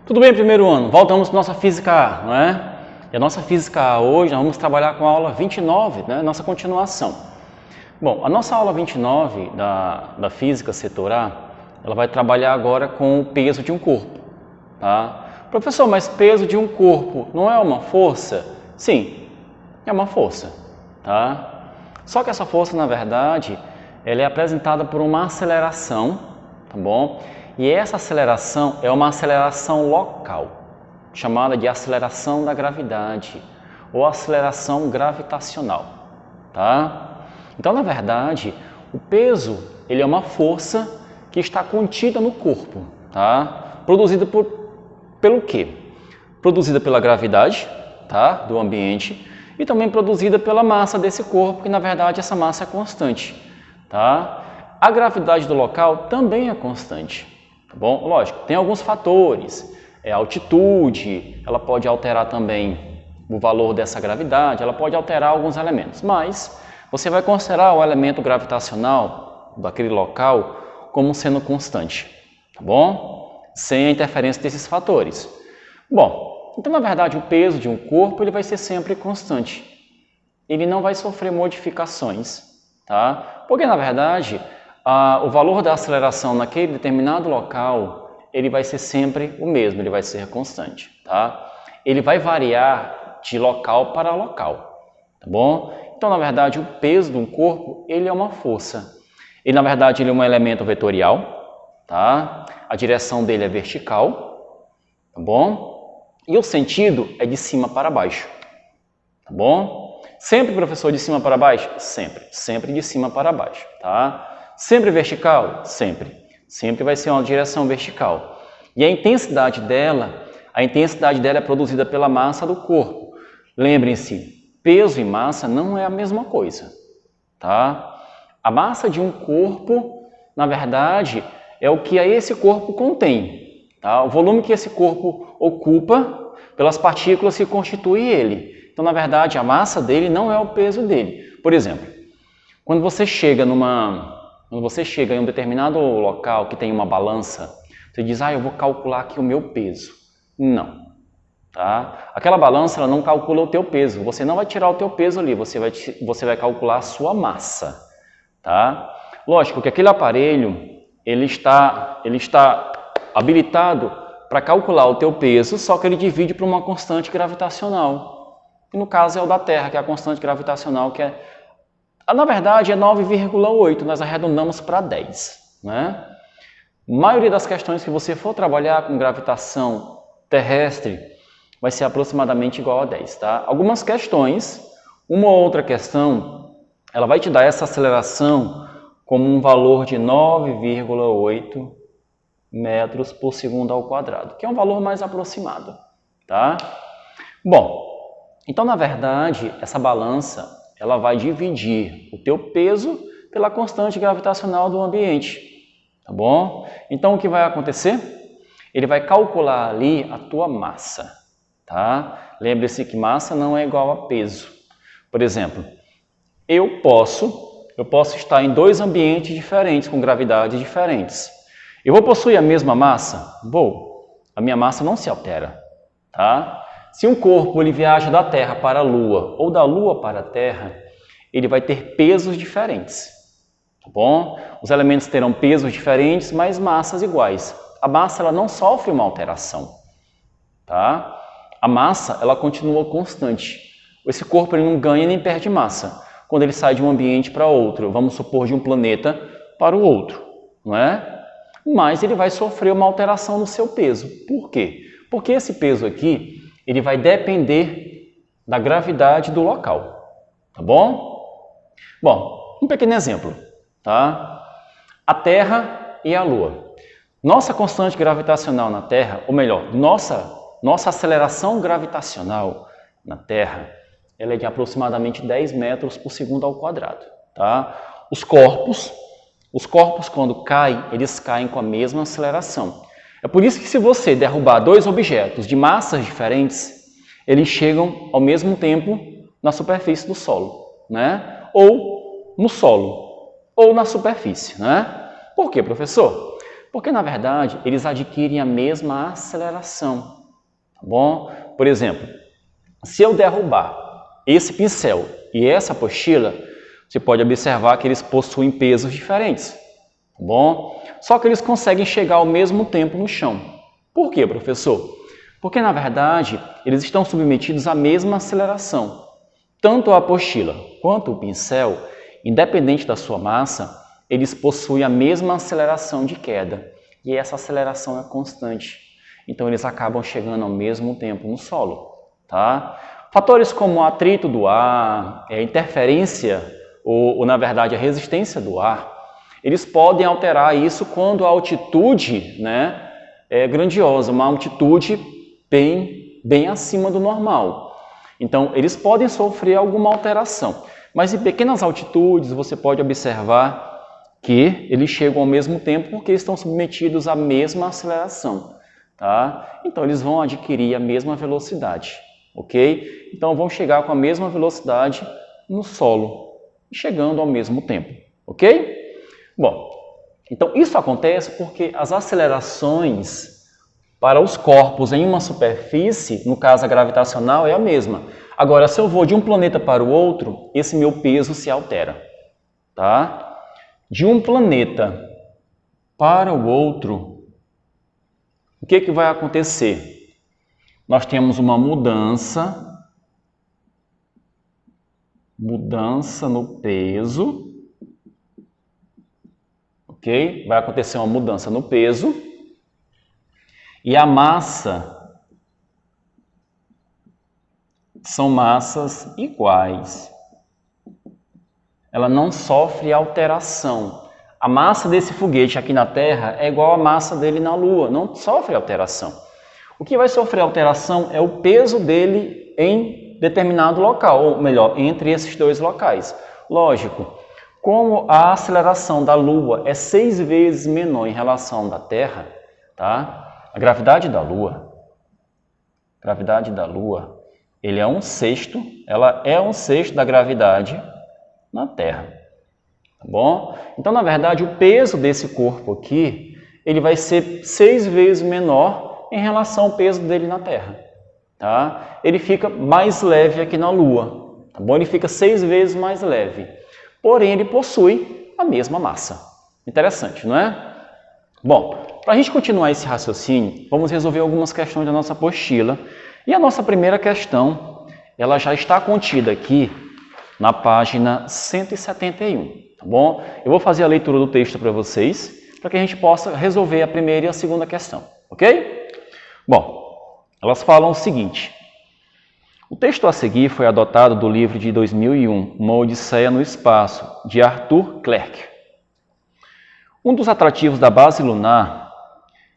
Tudo bem, primeiro ano? Voltamos para nossa Física A, não é? E a nossa Física A hoje, nós vamos trabalhar com a aula 29, né? Nossa continuação. Bom, a nossa aula 29 da Física Setor A, ela vai trabalhar agora com o peso de um corpo, tá? Professor, mas peso de um corpo não é uma força? Sim, é uma força, tá? Só que essa força, na verdade, ela é apresentada por uma aceleração, tá bom? E essa aceleração é uma aceleração local, chamada de aceleração da gravidade ou aceleração gravitacional, tá? Então, na verdade, o peso, ele é uma força que está contida no corpo, tá? Produzida pelo quê? Produzida pela gravidade, tá? Do ambiente e também produzida pela massa desse corpo, que na verdade essa massa é constante, tá? A gravidade do local também é constante. Tá bom? Lógico, tem alguns fatores, a altitude, ela pode alterar também o valor dessa gravidade, ela pode alterar alguns elementos, mas você vai considerar o elemento gravitacional daquele local como sendo constante, tá bom? Sem a interferência desses fatores. Bom, então na verdade o peso de um corpo ele vai ser sempre constante, ele não vai sofrer modificações, tá? Porque na verdade o valor da aceleração naquele determinado local, ele vai ser sempre o mesmo, ele vai ser constante, tá? Ele vai variar de local para local, tá bom? Então, na verdade, o peso de um corpo, ele é uma força. Ele, na verdade, ele é um elemento vetorial, tá? A direção dele é vertical, tá bom? E o sentido é de cima para baixo, tá bom? Sempre, professor, de cima para baixo? Sempre de cima para baixo, tá? Sempre vertical? Sempre vai ser uma direção vertical. E a intensidade dela é produzida pela massa do corpo. Lembrem-se, peso e massa não é a mesma coisa, tá? A massa de um corpo, na verdade, é o que esse corpo contém, tá? O volume que esse corpo ocupa pelas partículas que constituem ele. Então, na verdade, a massa dele não é o peso dele. Por exemplo, quando você chega em um determinado local que tem uma balança, você diz, eu vou calcular aqui o meu peso. Não, tá? Aquela balança ela não calcula o teu peso, você não vai tirar o teu peso ali, você vai calcular a sua massa, tá? Lógico que aquele aparelho, ele está habilitado para calcular o teu peso, só que ele divide por uma constante gravitacional. E no caso é o da Terra, que é a constante gravitacional, que na verdade é 9,8, nós arredondamos para 10, né? A maioria das questões que você for trabalhar com gravitação terrestre vai ser aproximadamente igual a 10, tá? Algumas questões, uma ou outra questão, ela vai te dar essa aceleração como um valor de 9,8 metros por segundo ao quadrado, que é um valor mais aproximado, tá? Bom, então na verdade essa balança ela vai dividir o teu peso pela constante gravitacional do ambiente, tá bom? Então o que vai acontecer? Ele vai calcular ali a tua massa, tá? Lembre-se que massa não é igual a peso. Por exemplo, eu posso estar em dois ambientes diferentes, com gravidades diferentes. Eu vou possuir a mesma massa? Vou. A minha massa não se altera, tá? Se um corpo ele viaja da Terra para a Lua ou da Lua para a Terra, ele vai ter pesos diferentes, tá bom? Os elementos terão pesos diferentes, mas massas iguais. A massa ela não sofre uma alteração, tá? A massa ela continua constante. Esse corpo ele não ganha nem perde massa quando ele sai de um ambiente para outro. Vamos supor de um planeta para o outro, não é? Mas ele vai sofrer uma alteração no seu peso. Por quê? Porque esse peso aqui ele vai depender da gravidade do local, tá bom? Bom, um pequeno exemplo, tá? A Terra e a Lua. Nossa constante gravitacional na Terra, ou melhor, nossa aceleração gravitacional na Terra, ela é de aproximadamente 10 metros por segundo ao quadrado, tá? Os corpos quando caem, eles caem com a mesma aceleração. É por isso que se você derrubar dois objetos de massas diferentes, eles chegam ao mesmo tempo na superfície do solo, né? Ou no solo, ou na superfície, né? Por quê, professor? Porque, na verdade, eles adquirem a mesma aceleração, tá bom? Por exemplo, se eu derrubar esse pincel e essa apostila, você pode observar que eles possuem pesos diferentes, tá bom? Só que eles conseguem chegar ao mesmo tempo no chão. Por quê, professor? Porque, na verdade, eles estão submetidos à mesma aceleração. Tanto a apostila quanto o pincel, independente da sua massa, eles possuem a mesma aceleração de queda. E essa aceleração é constante. Então, eles acabam chegando ao mesmo tempo no solo, tá? Fatores como o atrito do ar, a interferência ou, na verdade, a resistência do ar, eles podem alterar isso quando a altitude, né, é grandiosa, uma altitude bem acima do normal. Então, eles podem sofrer alguma alteração, mas em pequenas altitudes você pode observar que eles chegam ao mesmo tempo porque estão submetidos à mesma aceleração, tá? Então, eles vão adquirir a mesma velocidade, ok? Então, vão chegar com a mesma velocidade no solo, chegando ao mesmo tempo, ok? Bom, então isso acontece porque as acelerações para os corpos em uma superfície, no caso a gravitacional, é a mesma. Agora, se eu vou de um planeta para o outro, esse meu peso se altera, tá? De um planeta para o outro, o que vai acontecer? Nós temos uma mudança no peso, ok? Vai acontecer uma mudança no peso e a massa são massas iguais. Ela não sofre alteração. A massa desse foguete aqui na Terra é igual à massa dele na Lua, não sofre alteração. O que vai sofrer alteração é o peso dele em determinado local, ou melhor, entre esses dois locais. Lógico, como a aceleração da Lua é 6 vezes menor em relação da Terra, tá? A gravidade da Lua, ela é um sexto da gravidade na Terra, tá bom? Então, na verdade, o peso desse corpo aqui, ele vai ser 6 vezes menor em relação ao peso dele na Terra, tá? Ele fica mais leve aqui na Lua, tá bom? Ele fica 6 vezes mais leve, porém ele possui a mesma massa. Interessante, não é? Bom, para a gente continuar esse raciocínio, vamos resolver algumas questões da nossa apostila. E a nossa primeira questão, ela já está contida aqui na página 171, tá bom? Eu vou fazer a leitura do texto para vocês, para que a gente possa resolver a primeira e a segunda questão, ok? Bom, elas falam o seguinte: o texto a seguir foi adotado do livro de 2001, Uma Odisseia no Espaço, de Arthur Clarke. Um dos atrativos da base lunar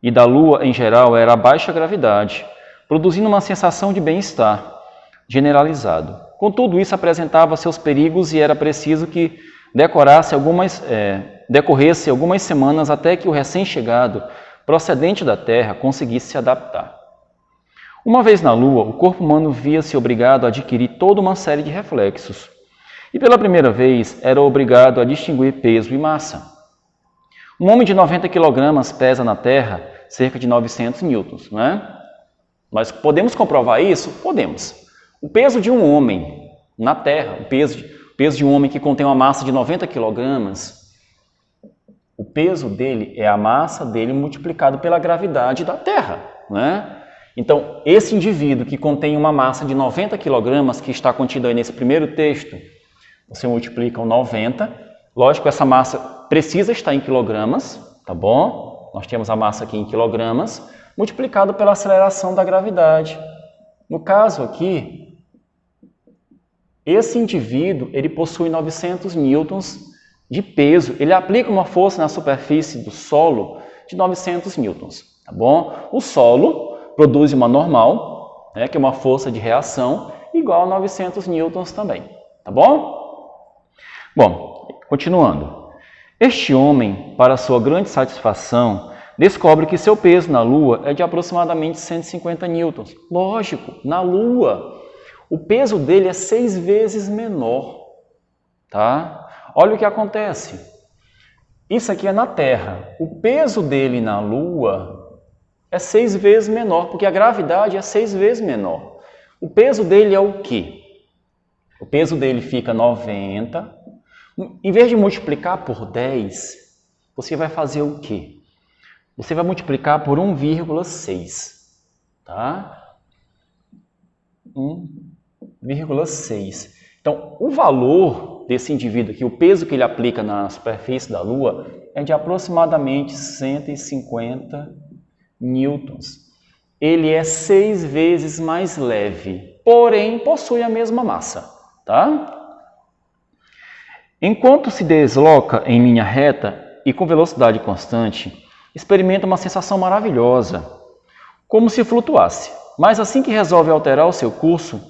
e da Lua em geral era a baixa gravidade, produzindo uma sensação de bem-estar generalizado. Contudo, isso apresentava seus perigos e era preciso que decorresse algumas semanas até que o recém-chegado, procedente da Terra, conseguisse se adaptar. Uma vez na Lua, o corpo humano via-se obrigado a adquirir toda uma série de reflexos. E pela primeira vez, era obrigado a distinguir peso e massa. Um homem de 90 kg pesa na Terra cerca de 900 newtons, não é? Nós podemos comprovar isso? Podemos. O peso de um homem na Terra, o peso de um homem que contém uma massa de 90 kg, o peso dele é a massa dele multiplicado pela gravidade da Terra, né? Então, esse indivíduo que contém uma massa de 90 kg, que está contido aí nesse primeiro texto, você multiplica o 90, lógico, essa massa precisa estar em quilogramas, tá bom? Nós temos a massa aqui em quilogramas, multiplicado pela aceleração da gravidade. No caso aqui, esse indivíduo, ele possui 900 newtons de peso. Ele aplica uma força na superfície do solo de 900 newtons, tá bom? O solo produz uma normal, né, que é uma força de reação, igual a 900 newtons também, tá bom? Bom, continuando. Este homem, para sua grande satisfação, descobre que seu peso na Lua é de aproximadamente 150 newtons. Lógico, na Lua, o peso dele é 6 vezes menor, tá? Olha o que acontece. Isso aqui é na Terra. O peso dele na Lua é 6 vezes menor, porque a gravidade é 6 vezes menor. O peso dele é o quê? O peso dele fica 90. Em vez de multiplicar por 10, você vai fazer o quê? Você vai multiplicar por 1,6, tá? 1,6. Então, o valor desse indivíduo aqui, o peso que ele aplica na superfície da Lua, é de aproximadamente 150 newtons. Ele é 6 vezes mais leve, porém possui a mesma massa, tá? Enquanto se desloca em linha reta e com velocidade constante, experimenta uma sensação maravilhosa, como se flutuasse. Mas assim que resolve alterar o seu curso,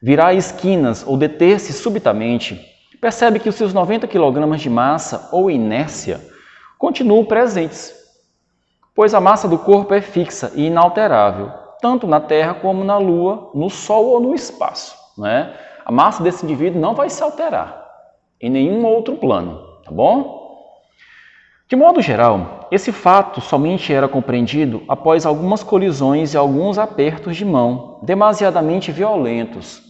virar esquinas ou deter-se subitamente, percebe que os seus 90 kg de massa ou inércia continuam presentes, pois a massa do corpo é fixa e inalterável, tanto na Terra como na Lua, no Sol ou no espaço, né? A massa desse indivíduo não vai se alterar em nenhum outro plano, tá bom? De modo geral, esse fato somente era compreendido após algumas colisões e alguns apertos de mão, demasiadamente violentos.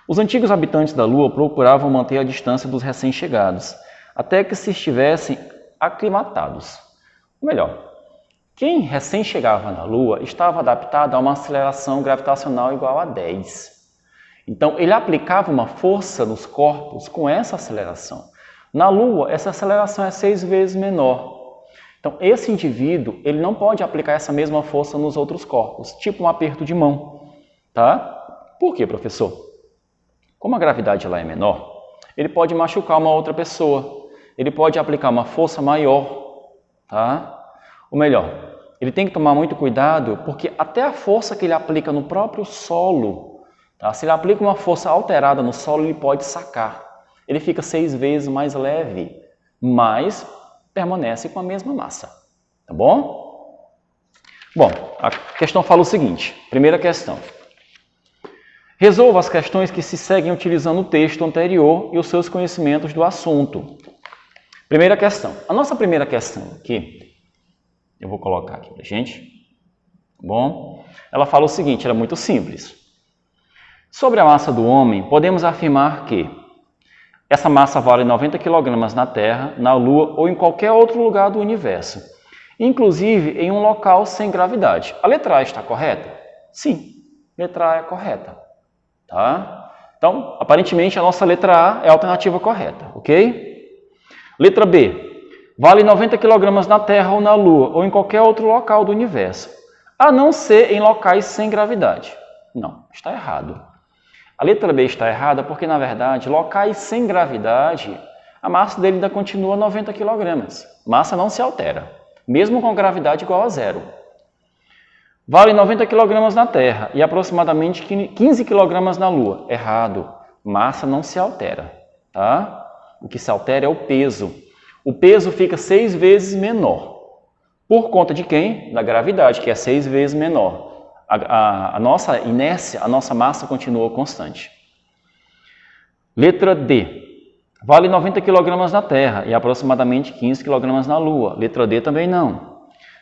Os antigos habitantes da Lua procuravam manter a distância dos recém-chegados, até que se estivessem aclimatados. Ou melhor, quem recém chegava na Lua estava adaptado a uma aceleração gravitacional igual a 10. Então, ele aplicava uma força nos corpos com essa aceleração. Na Lua, essa aceleração é 6 vezes menor. Então, esse indivíduo, ele não pode aplicar essa mesma força nos outros corpos, tipo um aperto de mão, tá? Por quê, professor? Como a gravidade lá é menor, ele pode machucar uma outra pessoa, ele pode aplicar uma força maior, tá? Ou melhor, ele tem que tomar muito cuidado, porque até a força que ele aplica no próprio solo, tá? Se ele aplica uma força alterada no solo, ele pode sacar. Ele fica 6 vezes mais leve, mas permanece com a mesma massa, tá bom? Bom, a questão fala o seguinte, primeira questão. Resolva as questões que se seguem utilizando o texto anterior e os seus conhecimentos do assunto. Primeira questão. A nossa primeira questão aqui, eu vou colocar aqui pra gente, tá bom? Ela fala o seguinte, ela é muito simples. Sobre a massa do homem, podemos afirmar que essa massa vale 90 kg na Terra, na Lua ou em qualquer outro lugar do universo, inclusive em um local sem gravidade. A letra A está correta? Sim, letra A é correta. Tá? Então, aparentemente, a nossa letra A é a alternativa correta, ok? Letra B. Vale 90 kg na Terra ou na Lua ou em qualquer outro local do universo, a não ser em locais sem gravidade. Não, está errado. A letra B está errada porque, na verdade, locais sem gravidade, a massa dele ainda continua 90 kg. Massa não se altera, mesmo com gravidade igual a zero. Vale 90 kg na Terra e aproximadamente 15 kg na Lua. Errado. Massa não se altera, tá? O que se altera é o peso. O peso fica 6 vezes menor. Por conta de quem? Da gravidade, que é 6 vezes menor. A nossa inércia, a nossa massa continua constante. Letra D. Vale 90 kg na Terra e aproximadamente 15 kg na Lua. Letra D também não.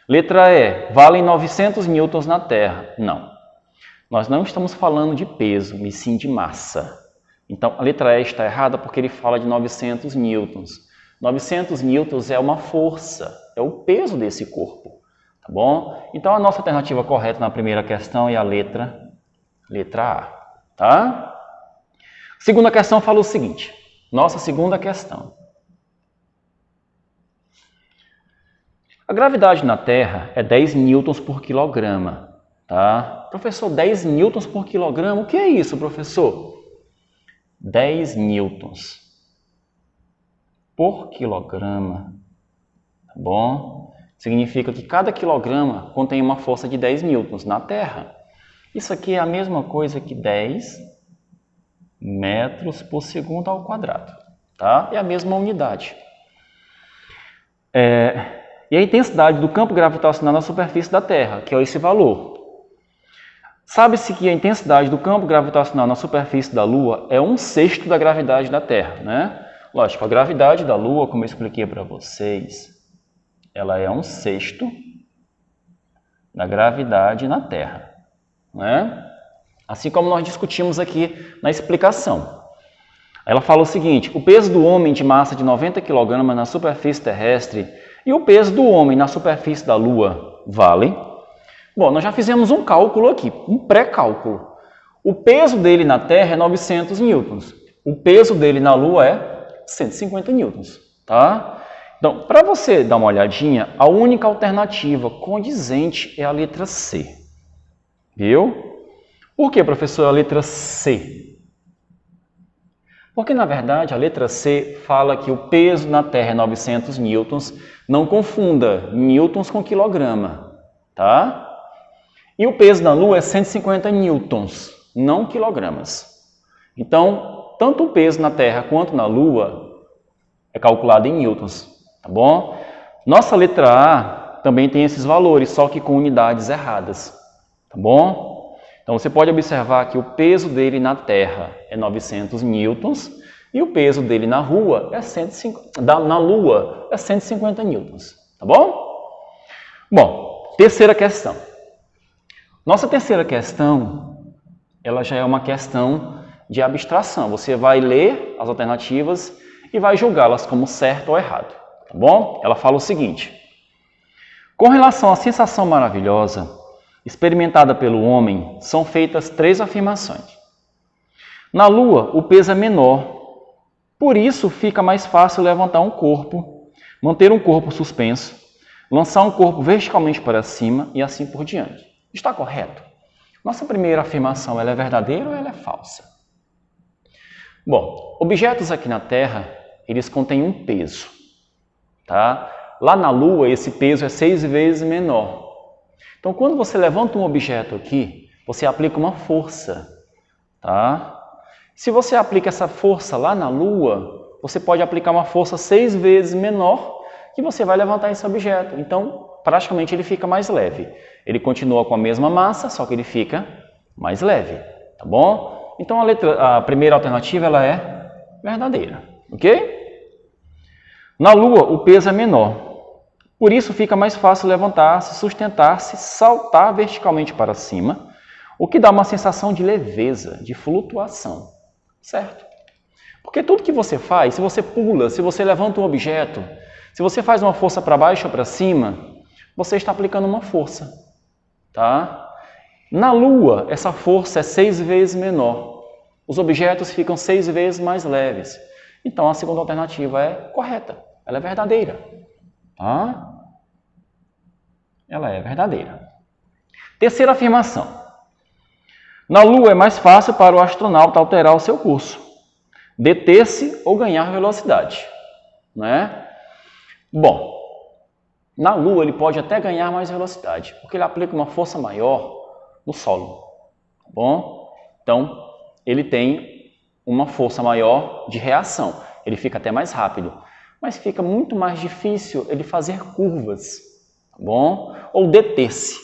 Letra E. Vale 900 newtons na Terra. Não. Nós não estamos falando de peso, mas sim de massa. Então, a letra E está errada porque ele fala de 900 newtons. 900 newtons é uma força, é o peso desse corpo. Tá bom? Então, a nossa alternativa correta na primeira questão é a letra A. Tá? Segunda questão fala o seguinte. Nossa segunda questão. A gravidade na Terra é 10 newtons por quilograma. Tá? Professor, 10 newtons por quilograma? O que é isso, professor? 10 newtons por quilograma. Tá bom? Significa que cada quilograma contém uma força de 10 newtons na Terra. Isso aqui é a mesma coisa que 10 metros por segundo ao quadrado. Tá? É a mesma unidade. E a intensidade do campo gravitacional na superfície da Terra, que é esse valor. Sabe-se que a intensidade do campo gravitacional na superfície da Lua é 1/6 da gravidade da Terra, né? Lógico, a gravidade da Lua, como eu expliquei para vocês, ela é 1/6 da gravidade na Terra, né? Assim como nós discutimos aqui na explicação. Ela fala o seguinte: o peso do homem de massa de 90 kg na superfície terrestre e o peso do homem na superfície da Lua valem. Bom, nós já fizemos um cálculo aqui, um pré-cálculo. O peso dele na Terra é 900 newtons. O peso dele na Lua é 150 newtons, tá? Então, para você dar uma olhadinha, a única alternativa condizente é a letra C. Viu? Por que, professor, a letra C? Porque, na verdade, a letra C fala que o peso na Terra é 900 newtons. Não confunda newtons com quilograma, tá? E o peso na Lua é 150 newtons, não quilogramas. Então, tanto o peso na Terra quanto na Lua é calculado em newtons, tá bom? Nossa letra A também tem esses valores, só que com unidades erradas, tá bom? Então, você pode observar que o peso dele na Terra é 900 newtons e o peso dele na Lua é 150 newtons, tá bom? Bom, terceira questão. Nossa terceira questão, ela já é uma questão de abstração. Você vai ler as alternativas e vai julgá-las como certo ou errado, tá bom? Ela fala o seguinte: com relação à sensação maravilhosa experimentada pelo homem, são feitas 3 afirmações. Na Lua, o peso é menor, por isso fica mais fácil levantar um corpo, manter um corpo suspenso, lançar um corpo verticalmente para cima e assim por diante. Está correto? Nossa primeira afirmação, ela é verdadeira ou ela é falsa? Bom, objetos aqui na Terra, eles contêm um peso, tá? Lá na Lua, esse peso é 6 vezes menor. Então, quando você levanta um objeto aqui, você aplica uma força, tá? Se você aplica essa força lá na Lua, você pode aplicar uma força 6 vezes menor que você vai levantar esse objeto. Então, praticamente ele fica mais leve. Ele continua com a mesma massa, só que ele fica mais leve, tá bom? Então, a primeira alternativa ela é verdadeira, ok? Na Lua, o peso é menor. Por isso fica mais fácil levantar-se, sustentar-se, saltar verticalmente para cima, o que dá uma sensação de leveza, de flutuação, certo? Porque tudo que você faz, se você pula, se você levanta um objeto, se você faz uma força para baixo ou para cima, você está aplicando uma força, tá? Na Lua, essa força é 6 vezes menor. Os objetos ficam 6 vezes mais leves. Então, a segunda alternativa é correta, ela é verdadeira. Tá? Ela é verdadeira. Terceira afirmação. Na Lua é mais fácil para o astronauta alterar o seu curso, deter-se ou ganhar velocidade, né? Bom, na Lua ele pode até ganhar mais velocidade, porque ele aplica uma força maior no solo, tá bom? Então, ele tem uma força maior de reação, ele fica até mais rápido. Mas fica muito mais difícil ele fazer curvas, tá bom? Ou deter-se.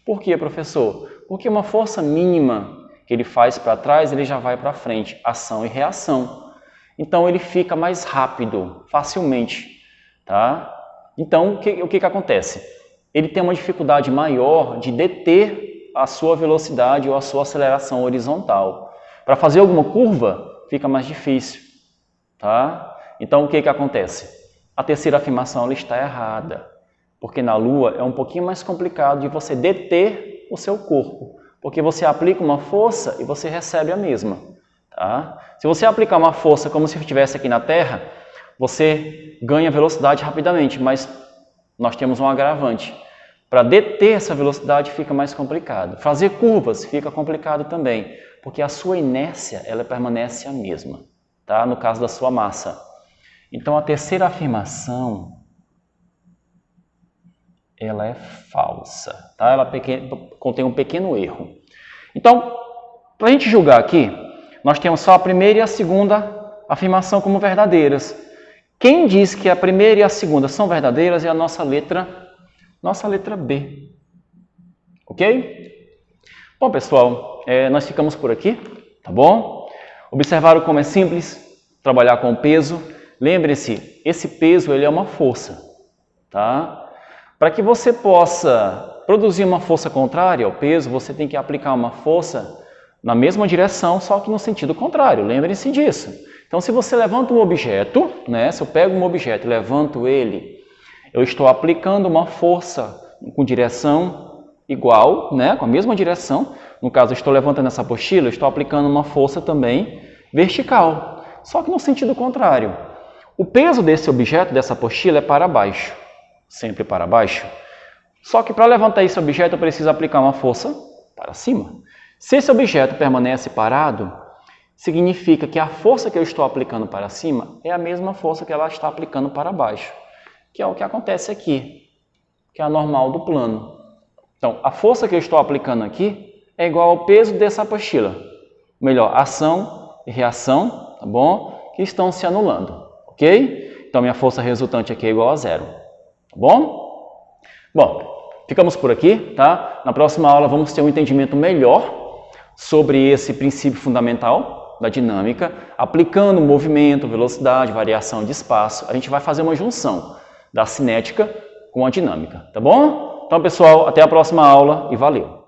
Por quê, professor? Porque uma força mínima que ele faz para trás, ele já vai para frente, ação e reação. Então, ele fica mais rápido, facilmente, tá? Então, o que acontece? Ele tem uma dificuldade maior de deter a sua velocidade ou a sua aceleração horizontal. Para fazer alguma curva, fica mais difícil, tá? Então, o que acontece? A terceira afirmação ela está errada, porque na Lua é um pouquinho mais complicado de você deter o seu corpo, porque você aplica uma força e você recebe a mesma. Tá? Se você aplicar uma força como se estivesse aqui na Terra, você ganha velocidade rapidamente, mas nós temos um agravante. Para deter essa velocidade fica mais complicado. Fazer curvas fica complicado também, porque a sua inércia ela permanece a mesma, tá? No caso da sua massa. Então, a terceira afirmação, ela é falsa, tá? Ela contém um pequeno erro. Então, para a gente julgar aqui, nós temos só a primeira e a segunda afirmação como verdadeiras. Quem diz que a primeira e a segunda são verdadeiras é a nossa letra B. Ok? Bom, pessoal, nós ficamos por aqui, tá bom? Observaram como é simples trabalhar com o peso. lembre-se, esse peso ele é uma força, tá? Para que você possa produzir uma força contrária ao peso, você tem que aplicar uma força na mesma direção, só que no sentido contrário, lembre-se disso. Então, se você levanta um objeto, né, se eu pego um objeto e levanto ele, eu estou aplicando uma força com direção igual, né, com a mesma direção. No caso, eu estou levantando essa apostila, eu estou aplicando uma força também vertical, só que no sentido contrário. O peso desse objeto, dessa apostila, é para baixo, sempre para baixo. Só que para levantar esse objeto, eu preciso aplicar uma força para cima. Se esse objeto permanece parado, significa que a força que eu estou aplicando para cima é a mesma força que ela está aplicando para baixo, que é o que acontece aqui, que é a normal do plano. Então, a força que eu estou aplicando aqui é igual ao peso dessa apostila. Melhor, ação e reação, tá bom? Que estão se anulando, ok? Então, minha força resultante aqui é igual a zero, tá bom? Bom, ficamos por aqui, tá? Na próxima aula vamos ter um entendimento melhor sobre esse princípio fundamental da dinâmica, aplicando movimento, velocidade, variação de espaço. A gente vai fazer uma junção da cinética com a dinâmica, tá bom? Então, pessoal, até a próxima aula e valeu!